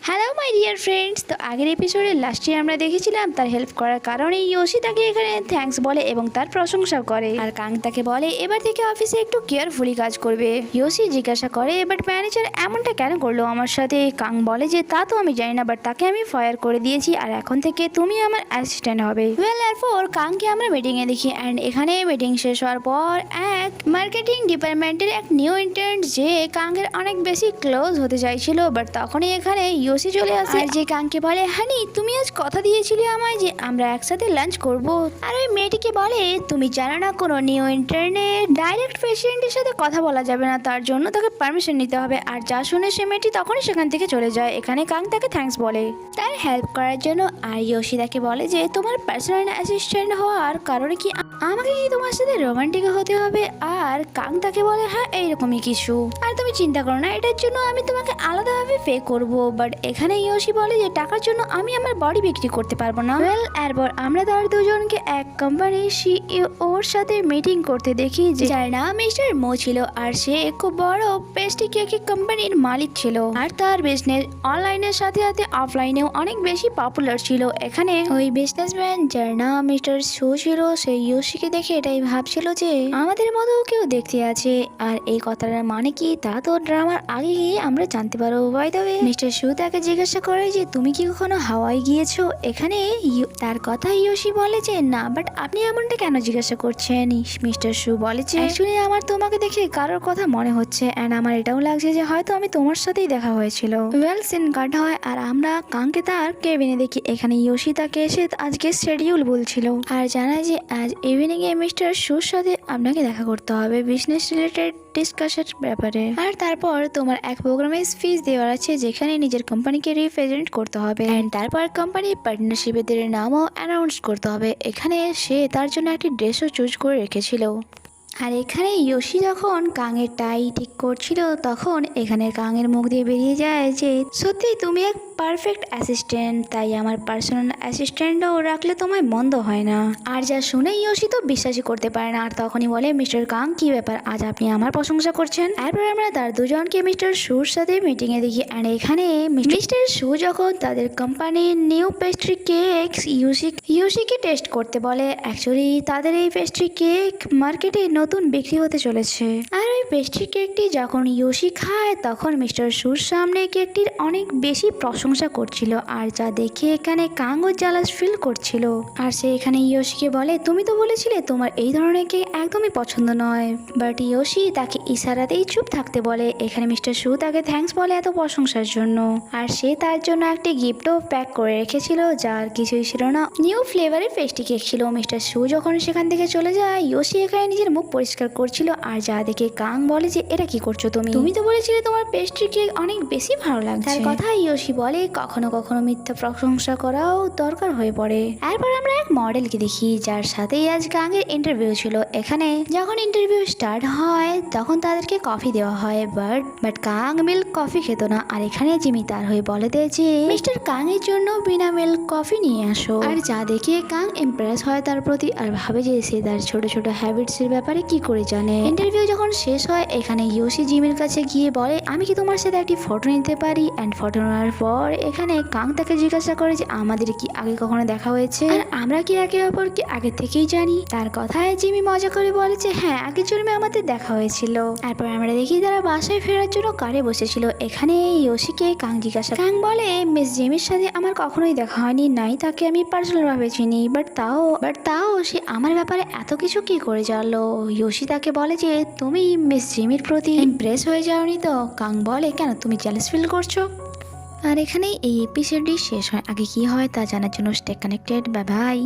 Hello my dear friends, তো আগের এপিসোডে লাস্টে আমরা দেখেছিলাম তার হেল্প করার কারণে ইয়োশি তাকে এখানে থ্যাঙ্কস বলে এবং তার প্রশংসা করে। আর কাং তাকে বলে এবার থেকে অফিসে একটু কেয়ারফুলি কাজ করবে। ইয়োশি জিজ্ঞাসা করে বাট ম্যানেজার এমনটা কেন করলো আমার সাথে। কাং বলে যে তা তো আমি জানি না, বাট তাকে আমি ফায়ার করে দিয়েছি আর এখন থেকে তুমি আমার অ্যাসিস্ট্যান্ট হবে। ওয়েল এরপর কাংকে আমরা মিটিংয়ে দেখি অ্যান্ড এখানে মিটিং শেষ হওয়ার পর এক মার্কেটিং ডিপার্টমেন্টের এক নিউ ইন্টার্ন যে কাংয়ের অনেক বেশি ক্লোজ হতে চাইছিল, বাট তখনই এখানে ইয়োশি চলে আসে আর যে কাংকে বলে হানি তুমি আজ কথা দিয়েছিলে আমায় যে আমরা একসাথে লাঞ্চ করব। আর ওই মেয়েটিকে বলে তুমি জানো না কোনো নিউ ইন্টার্নে ডাইরেক্ট পেশেন্টের সাথে কথা বলা যাবে না, তার জন্য তাকে পারমিশন নিতে হবে। আর যা শুনে সে মেয়েটি তখনই সেখান থেকে চলে যায়। এখানে কাং তাকে থ্যাঙ্কস বলে তার হেল্প করার জন্য। আর ইয়োশি তাকে বলে যে তোমার পার্সোনাল অ্যাসিস্ট্যান্ট হওয়ার কারণে কি আমাকে কি তোমার সাথে রোমান্টিক হতে হবে। আর কাং তাকে বলে হ্যাঁ এইরকমই কিছু, আর তুমি চিন্তা করো না এটার জন্য আমি তোমাকে আলাদাভাবে পে করবো। বাট এখানে ইয়োশি বলে যে টাকার জন্য আমি আমার বডি বিক্রি করতে পারবো না। ওয়েল এরপর আমরা তার দুজনকে এক কোম্পানির সিইওর সাথে মিটিং করতে দেখি যার নাম মিস্টার মো ছিল। আর সে খুব বড় পেস্ট্রি কেক কোম্পানির মালিক ছিল আর তার বিজনেস অনলাইনের সাথে সাথে অফলাইনেও অনেক বেশি পপুলার ছিল। এখানে ওই বিজনেসম্যান যার নাম মিস্টার সু ছিল সেই ইয়োশিকে দেখে এটাই ভাবছিল যে আমাদের মতো কেউ দেখতে আছে। আর এই কথাটার মানে কি তা তো ড্রামার আগে গিয়ে আমরা জানতে পারবো। বাই দ্য ওয়ে মিস্টার সু তাকে জিজ্ঞাসা করে যে তুমি কি কখনো হাওয়াই গিয়েছো। এখানে তার কথা ইয়োশি বলে যে না, বাট আপনি এমনটা কেন জিজ্ঞাসা করছেন। মিস্টার সু বলে যে অ্যাকচুয়ালি আমার তোমাকে দেখে কারোর কথা মনে হচ্ছে অ্যান্ড আমার এটাও লাগছে যে হয়তো আমি তোমার সাথেই দেখা হয়েছিল। ওয়েল সিন কাট হয় আর আমরা কাংকে তার কেবিনে দেখি। এখানে ইয়োশি তাকে এসে আজকে শিডিউল বলছিল আর জানায় যে আজ ইভিনিং এ মিস্টার সুর সাথে আপনাকে দেখা করতে হবে বিজনেস রিলেটেড ডিসকাশন ব্যাপারে। আর তারপর তোমার এক প্রোগ্রামে স্পিচ দেওয়ার আছে যেখানে নিজের কোম্পানিকে রিপ্রেজেন্ট করতে হবে এন্ড তারপর কোম্পানির পার্টনারশিপের নামও অ্যানাউন্স করতে হবে। এখানে সে তার জন্য একটি ড্রেসও চুজ করে রেখেছিল। আর এখানে ইয়োশি যখন কাঙের টাই ঠিক করছিল তখন এখানে কাঙের মুখ দিয়ে বেরিয়ে যায় যে সত্যি তুমি এক পারফেক্ট অ্যাসিস্ট্যান্ট, তাই আমার পার্সোনাল অ্যাসিস্ট্যান্টও রাখলে তোমায় মন্দ হয় না। আর যা শুনে ইয়োশি তো বিশ্বাসই করতে পারে না আর তখনই বলে মিস্টার কাং কি ব্যাপার আজ আপনি আমার প্রশংসা করছেন। এরপর আমরা তার দুজনকে মিস্টার সুর সাথে মিটিংয়ে দেখি অ্যান্ড এখানে মিস্টার সু যখন তাদের কোম্পানির নিউ পেস্ট্রি কেক ইয়োশিকে টেস্ট করতে বলে। অ্যাকচুয়ালি তাদের এই পেস্ট্রি কেক মার্কেটে নতুন বিক্রি হতে চলেছে। আর ওই পেস্ট্রি কেকটি যখন ইয়োশি খায় তখন মিস্টার সুর সামনে কেকটির অনেক বেশি প্রশংসা করছিল আর যা দেখে এখানে কাংও জালাস ফিল করছিল। আর সে এখানে ইয়োশিকে বলে তুমি তো বলেছিলে তোমার এই ধরনের কেক একদমই পছন্দ নয়, বাট ইয়োশি তাকে ইশারাতেই চুপ থাকতে বলে। এখানে মিস্টার সু তাকে থ্যাঙ্কস বলে এত প্রশংসার জন্য আর সে তার জন্য একটি গিফটও প্যাক করে রেখেছিল যার কিছুই ছিল না, নিউ ফ্লেভারের পেস্ট্রি কেক ছিল। মিস্টার সু যখন সেখান থেকে চলে যায় ইয়োশি এখানে নিজের মুখ পরিষ্কার করছিল আর যা দেখে কাং বলে যে এটা কি করছো তুমি তো বলেছিলে তোমার পেস্ট্রি কেক অনেক বেশি ভালো লাগছে। তার কথা ইয়োশি বলে কখনো কখনো মিথ্যা প্রশংসা করাও দরকার হয়ে পড়ে। এরপর আমরা এক মডেলকে দেখি যার সাথেই আজ কাংয়ের ইন্টারভিউ ছিল। এখানে যখন ইন্টারভিউ স্টার্ট হয় তখন তাদেরকে কফি দেওয়া হয় বাট কাং মিল্ক কফি খেত না। আর এখানে জিমি তার হয়ে বলে দেয় যে মিস্টার কাং এর জন্য বিনা মিল্ক কফি নিয়ে আসো। আর যা দেখে কাং ইমপ্রেস হয় তার প্রতি আর ভাবে যে সে তার ছোট ছোট হ্যাবিটস এর ব্যাপারে কি করে জানে। ইন্টারভিউ যখন শেষ হয় এখানে ইয়োশি জিমির কাছে গিয়ে বলে আমি কি তোমার সাথে একটি ফটো নিতে পারি। অ্যান্ড ফটো নেওয়ার পর এখানে কাং তাকে জিজ্ঞাসা করে যে আমাদের কি আগে কখনো দেখা হয়েছে আর আমরা কি একে অপরকে আগে থেকেই জানি। তার কথায় জিমি মজা করে বলে যে হ্যাঁ আগের জন্মে আমাদের দেখা হয়েছিল। তারপর আমরা দেখি তারা বাসায় ফেরার জন্য কারে বসেছিল। এখানে ইয়োশিকে কাং জিজ্ঞাসা কাং বলে মিস জিমির সাথে আমার কখনোই দেখা হয়নি, নাই তাকে আমি পার্সোনাল ভাবে চিনি, বাট তাও সে আমার ব্যাপারে এত কিছু কি করে জানলো। ইয়োশি তাকে বলে যে তুমি মিস জিমির প্রতি ইমপ্রেস হয়ে যাওনি তো। কাং বলে কেন তুমি জেলাস ফিল করছো। আর এখানেই এই এপিসোডটি শেষ হয়। আগে কি হয় তা জানার জন্য স্টে কানেক্টেড। Bye bye.